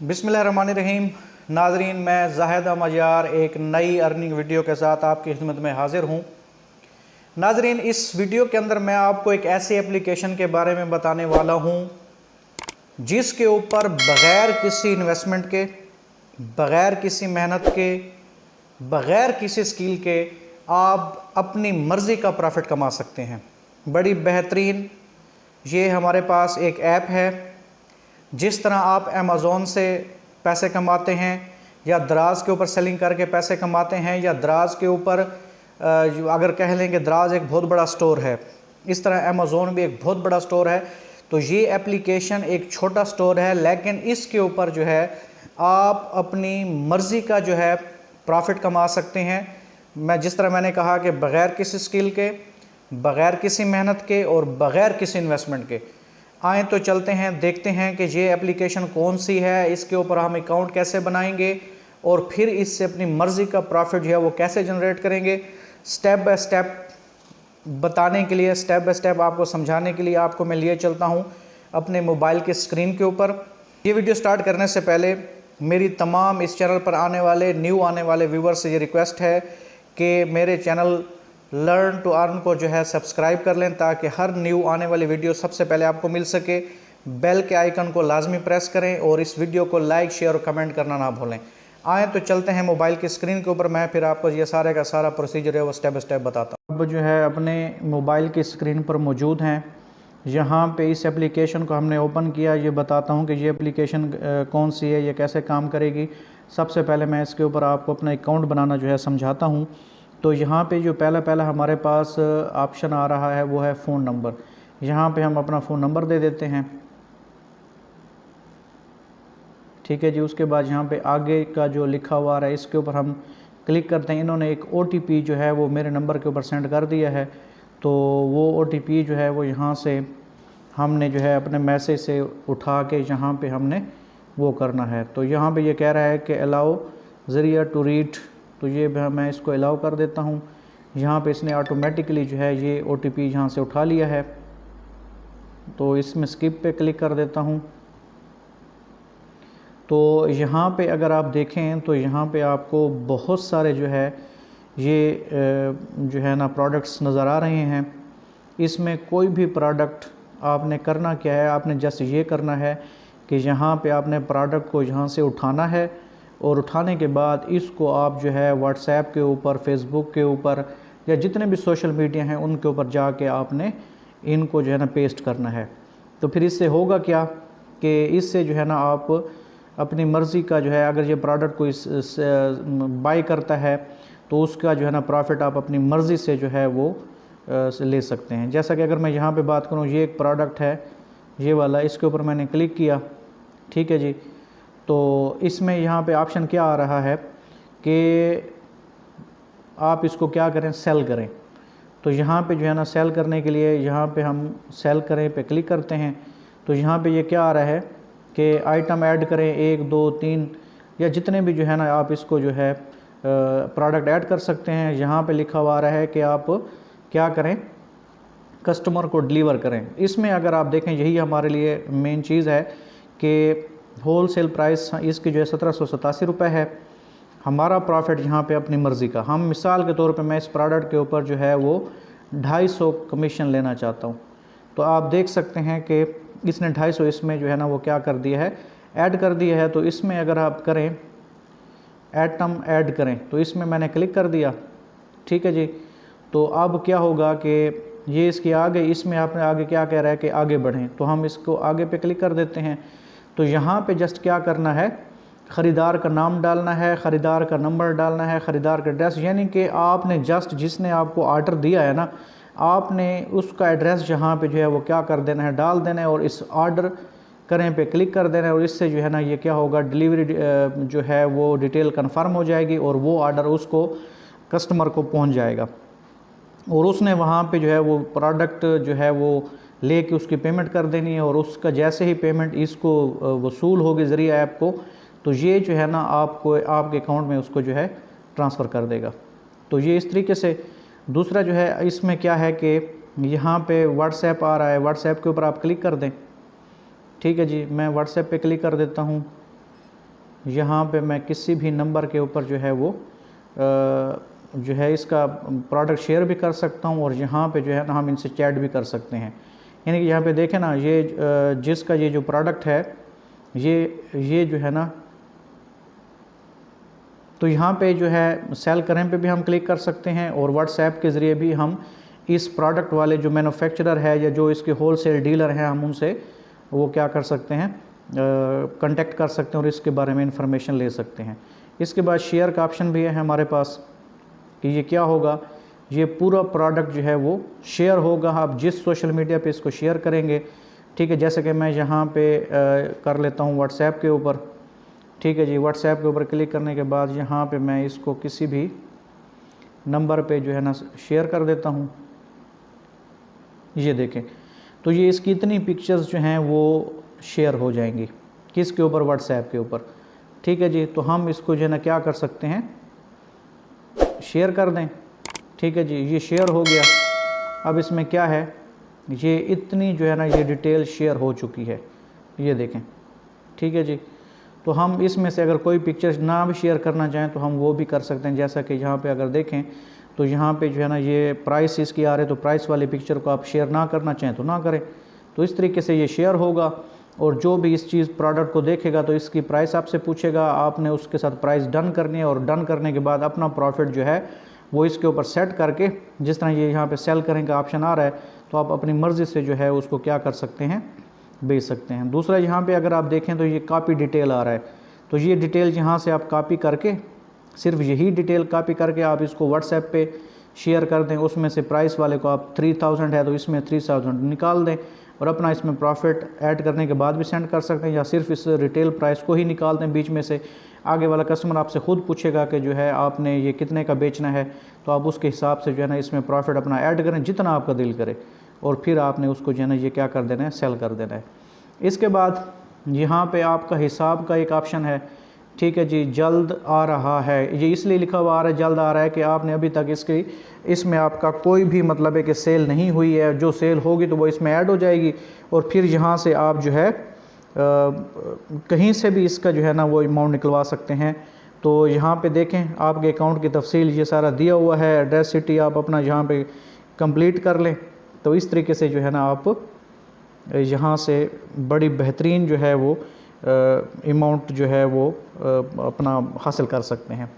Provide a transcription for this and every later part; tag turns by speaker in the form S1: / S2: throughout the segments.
S1: बिस्मिल्लाहिर्रहमानिर्रहीम। नाजरीन, मैं ज़ाहिद अहमद यार एक नई अर्निंग वीडियो के साथ आपकी खिदमत में हाजिर हूँ। नाजरीन, इस वीडियो के अंदर मैं आपको एक ऐसी एप्लीकेशन के बारे में बताने वाला हूँ जिसके ऊपर बग़ैर किसी इन्वेस्टमेंट के, बग़ैर किसी मेहनत के, बग़ैर किसी स्किल के आप अपनी मर्ज़ी का प्रॉफिट कमा सकते हैं। बड़ी बेहतरीन ये हमारे पास एक ऐप है। जिस तरह आप अमेज़ॉन से पैसे कमाते हैं या दराज के ऊपर सेलिंग करके पैसे कमाते हैं, या दराज के ऊपर अगर कह लें कि दराज एक बहुत बड़ा स्टोर है, इस तरह अमेज़ॉन भी एक बहुत बड़ा स्टोर है। तो ये एप्लीकेशन एक छोटा स्टोर है, लेकिन इसके ऊपर जो है आप अपनी मर्ज़ी का जो है प्रॉफिट कमा सकते हैं। जिस तरह मैंने कहा कि बग़ैर किसी स्किल के, बग़ैर किसी मेहनत के और बग़ैर किसी इन्वेस्टमेंट के। आए तो चलते हैं, देखते हैं कि ये एप्लीकेशन कौन सी है, इसके ऊपर हम अकाउंट कैसे बनाएंगे और फिर इससे अपनी मर्ज़ी का प्रॉफिट जो है वो कैसे जनरेट करेंगे। स्टेप बाय स्टेप बताने के लिए, स्टेप बाय स्टेप आपको समझाने के लिए आपको मैं लिए चलता हूँ अपने मोबाइल के स्क्रीन के ऊपर। ये वीडियो स्टार्ट करने से पहले मेरी तमाम इस चैनल पर आने वाले व्यूवर्स से ये रिक्वेस्ट है कि मेरे चैनल लर्न टू अर्न को जो है सब्सक्राइब कर लें, ताकि हर न्यू आने वाली वीडियो सबसे पहले आपको मिल सके। बेल के आइकन को लाजमी प्रेस करें और इस वीडियो को लाइक, शेयर और कमेंट करना ना भूलें। आए तो चलते हैं मोबाइल की स्क्रीन के ऊपर। मैं फिर आपको ये सारे का सारा प्रोसीजर है वो स्टेप बाय स्टेप बताता हूँ। अब जो है अपने मोबाइल की स्क्रीन पर मौजूद हैं। यहाँ पे इस एप्लीकेशन को हमने ओपन किया। ये बताता हूँ कि ये एप्लीकेशन कौन सी है, ये कैसे काम करेगी। सबसे पहले मैं इसके ऊपर आपको अपना अकाउंट बनाना जो है समझाता हूँ। तो यहाँ पे जो पहला हमारे पास ऑप्शन आ रहा है वो है फ़ोन नंबर। यहाँ पे हम अपना फ़ोन नंबर दे देते हैं, ठीक है जी। उसके बाद यहाँ पे आगे का जो लिखा हुआ है इसके ऊपर हम क्लिक करते हैं। इन्होंने एक OTP जो है वो मेरे नंबर के ऊपर सेंड कर दिया है। तो वो OTP जो है वो यहाँ से हमने जो है अपने मैसेज से उठा के यहाँ पे हमने वो करना है। तो यहाँ पे ये कह रहा है कि अलाउ ज़रिया टू रीड, तो ये मैं इसको अलाउ कर देता हूँ। यहाँ पे इसने ऑटोमेटिकली जो है ये OTP यहाँ से उठा लिया है। तो इसमें स्किप पे क्लिक कर देता हूँ। तो यहाँ पे अगर आप देखें तो यहाँ पे आपको बहुत सारे जो है ये जो है ना प्रोडक्ट्स नज़र आ रहे हैं। इसमें कोई भी प्रोडक्ट आपने करना क्या है, आपने जस्ट ये करना है कि यहाँ पे आपने प्रोडक्ट को यहाँ से उठाना है और उठाने के बाद इसको आप जो है व्हाट्सएप के ऊपर, फेसबुक के ऊपर या जितने भी सोशल मीडिया हैं उनके ऊपर जाके आपने इनको जो है ना पेस्ट करना है। तो फिर इससे होगा क्या कि इससे जो है ना आप अपनी मर्ज़ी का जो है, अगर ये प्रोडक्ट कोई बाई करता है तो उसका जो है ना प्रॉफिट आप अपनी मर्ज़ी से जो है वो ले सकते हैं। जैसा कि अगर मैं यहाँ पे बात करूँ, ये एक प्रोडक्ट है ये वाला, इसके ऊपर मैंने क्लिक किया, ठीक है जी। तो इसमें यहाँ पे ऑप्शन क्या आ रहा है कि आप इसको क्या करें, सेल करें। तो यहाँ पे जो है ना सेल करने के लिए यहाँ पे हम सेल करें पे क्लिक करते हैं। तो यहाँ पे ये क्या आ रहा है कि आइटम ऐड करें 1, 2, 3 या जितने भी जो है ना आप इसको जो है प्रोडक्ट ऐड कर सकते हैं। यहाँ पे लिखा हुआ रहा है कि आप क्या करें, कस्टमर को डिलीवर करें। इसमें अगर आप देखें यही हमारे लिए मेन चीज़ है कि होल सेल प्राइस इसकी जो है 1787 रुपये है। हमारा प्रॉफिट यहाँ पे अपनी मर्ज़ी का, हम मिसाल के तौर पे मैं इस प्रोडक्ट के ऊपर जो है वो 250 कमीशन लेना चाहता हूँ। तो आप देख सकते हैं कि इसने 250 इसमें जो है ना वो क्या कर दिया है, ऐड कर दिया है। तो इसमें अगर आप करें आइटम ऐड करें, तो इसमें मैंने क्लिक कर दिया, ठीक है जी। तो अब क्या होगा कि ये इसके आगे, इसमें आपने आगे क्या कह रहा है कि आगे बढ़ें, तो हम इसको आगे पे क्लिक कर देते हैं। तो यहाँ पे जस्ट क्या करना है, ख़रीदार का नाम डालना है, ख़रीदार का नंबर डालना है, ख़रीदार का एड्रेस, यानी कि आपने जस्ट जिसने आपको ऑर्डर दिया है ना, आपने उसका एड्रेस जहाँ पे जो है वो क्या कर देना है, डाल देना है और इस ऑर्डर करें पे क्लिक कर देना है। और इससे जो है ना ये क्या होगा, डिलीवरी जो है वो डिटेल कंफर्म हो जाएगी और वो ऑर्डर उसको कस्टमर को पहुँच जाएगा और उसने वहाँ पे जो है वो प्रोडक्ट जो है वो लेके उसकी पेमेंट कर देनी है। और उसका जैसे ही पेमेंट इसको वसूल होगी ज़रिया ऐप को, तो ये जो है ना आपको आपके अकाउंट में उसको जो है ट्रांसफ़र कर देगा। तो ये इस तरीके से। दूसरा जो है इसमें क्या है कि यहाँ पे व्हाट्सएप आ रहा है, व्हाट्सएप के ऊपर आप क्लिक कर दें, ठीक है जी। मैं व्हाट्सएप पे क्लिक कर देता हूँ। यहाँ पे मैं किसी भी नंबर के ऊपर जो है वो जो है इसका प्रोडक्ट शेयर भी कर सकता हूँ, और यहाँ पे जो है ना हम इनसे चैट भी कर सकते हैं। यानी कि यहाँ पे देखें ना, ये जिसका ये जो प्रोडक्ट है ये जो है ना, तो यहाँ पे जो है सेल करें पे भी हम क्लिक कर सकते हैं, और व्हाट्सएप के ज़रिए भी हम इस प्रोडक्ट वाले जो मैन्युफैक्चरर है या जो इसके होलसेल डीलर हैं हम उनसे वो क्या कर सकते हैं, कांटेक्ट कर सकते हैं और इसके बारे में इंफॉर्मेशन ले सकते हैं। इसके बाद शेयर का ऑप्शन भी है हमारे पास कि ये क्या होगा, ये पूरा प्रोडक्ट जो है वो शेयर होगा। आप जिस सोशल मीडिया पे इसको शेयर करेंगे, ठीक है, जैसे कि मैं यहाँ पे कर लेता हूँ व्हाट्सएप के ऊपर, ठीक है जी। व्हाट्सएप के ऊपर क्लिक करने के बाद यहाँ पे मैं इसको किसी भी नंबर पे जो है ना शेयर कर देता हूँ। ये देखें, तो ये इसकी इतनी पिक्चर्स जो हैं वो शेयर हो जाएंगी किसके ऊपर, व्हाट्सएप के ऊपर, ठीक है जी। तो हम इसको जो है ना क्या कर सकते हैं, शेयर कर दें, ठीक है जी। ये शेयर हो गया। अब इसमें क्या है, ये इतनी जो है ना ये डिटेल शेयर हो चुकी है, ये देखें, ठीक है जी। तो हम इसमें से अगर कोई पिक्चर ना भी शेयर करना चाहें तो हम वो भी कर सकते हैं। जैसा कि यहाँ पे अगर देखें तो यहाँ पे जो है ना ये प्राइस इसकी आ रहे, तो प्राइस वाली पिक्चर को आप शेयर ना करना चाहें तो ना करें। तो इस तरीके से ये शेयर होगा, और जो भी इस चीज़ प्रोडक्ट को देखेगा तो इसकी प्राइस आपसे पूछेगा, आपने उसके साथ प्राइस डन करनी है, और डन करने के बाद अपना प्रॉफिट जो है वो इसके ऊपर सेट करके, जिस तरह ये यहाँ पे सेल करें का ऑप्शन आ रहा है, तो आप अपनी मर्ज़ी से जो है उसको क्या कर सकते हैं, बेच सकते हैं। दूसरा, यहाँ पे अगर आप देखें तो ये कॉपी डिटेल आ रहा है, तो ये डिटेल यहाँ से आप कॉपी करके, सिर्फ यही डिटेल कॉपी करके आप इसको व्हाट्सएप पे शेयर कर दें। उसमें से प्राइस वाले को आप 3000 है तो इसमें 3000 निकाल दें, और अपना इसमें प्रॉफिट ऐड करने के बाद भी सेंड कर सकते हैं, या सिर्फ इस रिटेल प्राइस को ही निकाल दें बीच में से। आगे वाला कस्टमर आपसे ख़ुद पूछेगा कि जो है आपने ये कितने का बेचना है, तो आप उसके हिसाब से जो है ना इसमें प्रॉफिट अपना ऐड करें जितना आपका दिल करे, और फिर आपने उसको जो है ना ये क्या कर देना है, सेल कर देना है। इसके बाद यहाँ पे आपका हिसाब का एक ऑप्शन है, ठीक है जी। जल्द आ रहा है, ये इसलिए लिखा हुआ आ रहा है जल्द आ रहा है कि आपने अभी तक इसमें आपका कोई भी मतलब है कि सेल नहीं हुई है। जो सेल होगी तो वो इसमें ऐड हो जाएगी, और फिर यहाँ से आप जो है कहीं से भी इसका जो है ना वो अमाउंट निकलवा सकते हैं। तो यहाँ पे देखें आपके अकाउंट की तफसील ये सारा दिया हुआ है, एड्रेस सिटी आप अपना यहाँ पे कंप्लीट कर लें। तो इस तरीके से जो है ना आप यहाँ से बड़ी बेहतरीन जो है वो अमाउंट जो है वो अपना हासिल कर सकते हैं।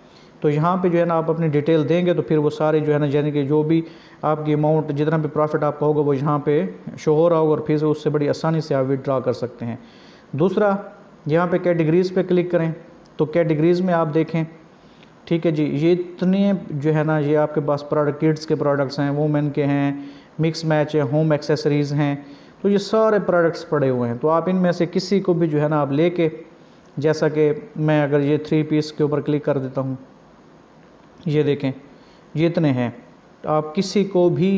S1: तो यहाँ पे जो है ना आप अपनी डिटेल देंगे तो फिर वो सारे जो है ना, यानी कि जो भी आपकी अमाउंट, जितना भी प्रॉफिट आपका होगा वो यहाँ पे शो हो रहा होगा, और फिर उससे बड़ी आसानी से आप विड्रॉ कर सकते हैं। दूसरा, यहाँ पे कैटेगरीज़ पे क्लिक करें, तो कैटेगरीज़ में आप देखें, ठीक है जी। ये इतने जो है ना ये आपके पास प्रोडक्ट, किड्स के प्रोडक्ट्स हैं, वुमेन के हैं, मिक्स मैच है, होम एक्सेसरीज़ हैं, तो ये सारे प्रोडक्ट्स पड़े हुए हैं। तो आप इनमें से किसी को भी जो है ना आप लेके, जैसा कि मैं अगर ये 3 पीस के ऊपर क्लिक कर देता हूँ, ये देखें ये इतने हैं, तो आप किसी को भी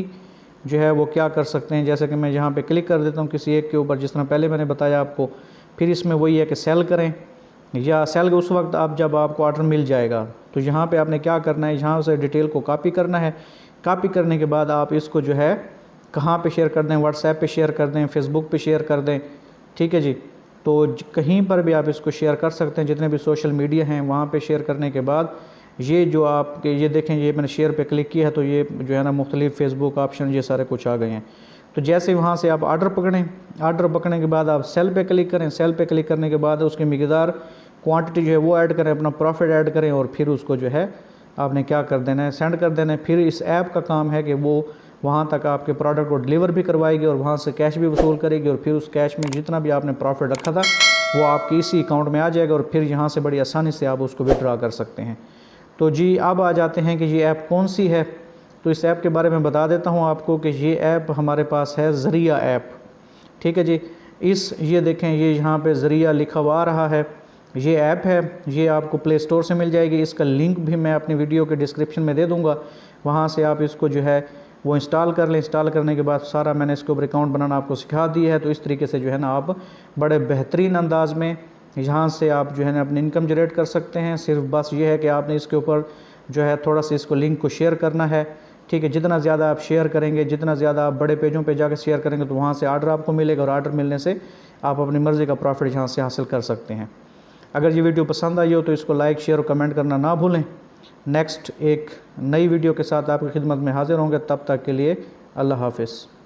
S1: जो है वो क्या कर सकते हैं। जैसे कि मैं यहाँ पे क्लिक कर देता हूँ किसी एक के ऊपर, जिस तरह पहले मैंने बताया आपको। फिर इसमें वही है कि सेल करें, या सेल उस वक्त आप जब आपको ऑर्डर मिल जाएगा, तो यहाँ पे आपने क्या करना है, यहाँ से डिटेल को कॉपी करना है। कॉपी करने के बाद आप इसको जो है कहाँ पे शेयर कर दें, व्हाट्सएप पे शेयर कर दें, फेसबुक पे शेयर कर दें, ठीक है जी। तो कहीं पर भी आप इसको शेयर कर सकते हैं, जितने भी सोशल मीडिया हैं वहाँ पे शेयर करने के बाद ये जो आपके ये देखें, ये मैंने शेयर पे क्लिक किया है तो ये जो है ना मुख्तलिफ फेसबुक ऑप्शन ये सारे कुछ आ गए हैं। तो जैसे वहाँ से आप ऑर्डर पकड़ें, ऑर्डर पकड़ने के बाद आप सेल पे क्लिक करें, सेल पे क्लिक करने के बाद उसकी मिकदार, क्वांटिटी जो है वो ऐड करें, अपना प्रॉफिट ऐड करें, और फिर उसको जो है आपने क्या कर देना है, सेंड कर देना है। फिर इस ऐप का काम है कि वो वहाँ तक आपके प्रोडक्ट को डिलीवर भी करवाएगी, और वहाँ से कैश भी वसूल करेगी, और फिर उस कैश में जितना भी आपने प्रॉफिट रखा था वो आपकी इसी अकाउंट में आ जाएगा, और फिर यहाँ से बड़ी आसानी से आप उसको विड्रॉ कर सकते हैं। तो जी अब आ जाते हैं कि ये ऐप कौन सी है। तो इस ऐप के बारे में बता देता हूँ आपको कि ये ऐप हमारे पास है ज़रिया ऐप, ठीक है जी। ये देखें, ये यहाँ पे ज़रिया लिखा हुआ आ रहा है, ये ऐप है, ये आपको प्ले स्टोर से मिल जाएगी। इसका लिंक भी मैं अपनी वीडियो के डिस्क्रिप्शन में दे दूँगा, वहाँ से आप इसको जो है वो इंस्टॉल कर लें। इंस्टॉल करने के बाद सारा मैंने इसके ऊपर अकाउंट बनाना आपको सिखा दिया है। तो इस तरीके से जो है ना आप बड़े बेहतरीन अंदाज में यहाँ से आप जो है ना अपनी इनकम जनरेट कर सकते हैं। सिर्फ बस ये है कि आपने इसके ऊपर जो है थोड़ा सा इसको लिंक को शेयर करना है, ठीक है। जितना ज़्यादा आप शेयर करेंगे, जितना ज़्यादा आप बड़े पेजों पे जाकर शेयर करेंगे, तो वहाँ से आर्डर आपको मिलेगा, और आर्डर मिलने से आप अपनी मर्ज़ी का प्रॉफिट यहाँ से हासिल कर सकते हैं। अगर ये वीडियो पसंद आई हो तो इसको लाइक, शेयर और कमेंट करना ना भूलें। नेक्स्ट एक नई वीडियो के साथ आपकी खिदमत में हाजिर होंगे, तब तक के लिए अल्लाह हाफ़िज़।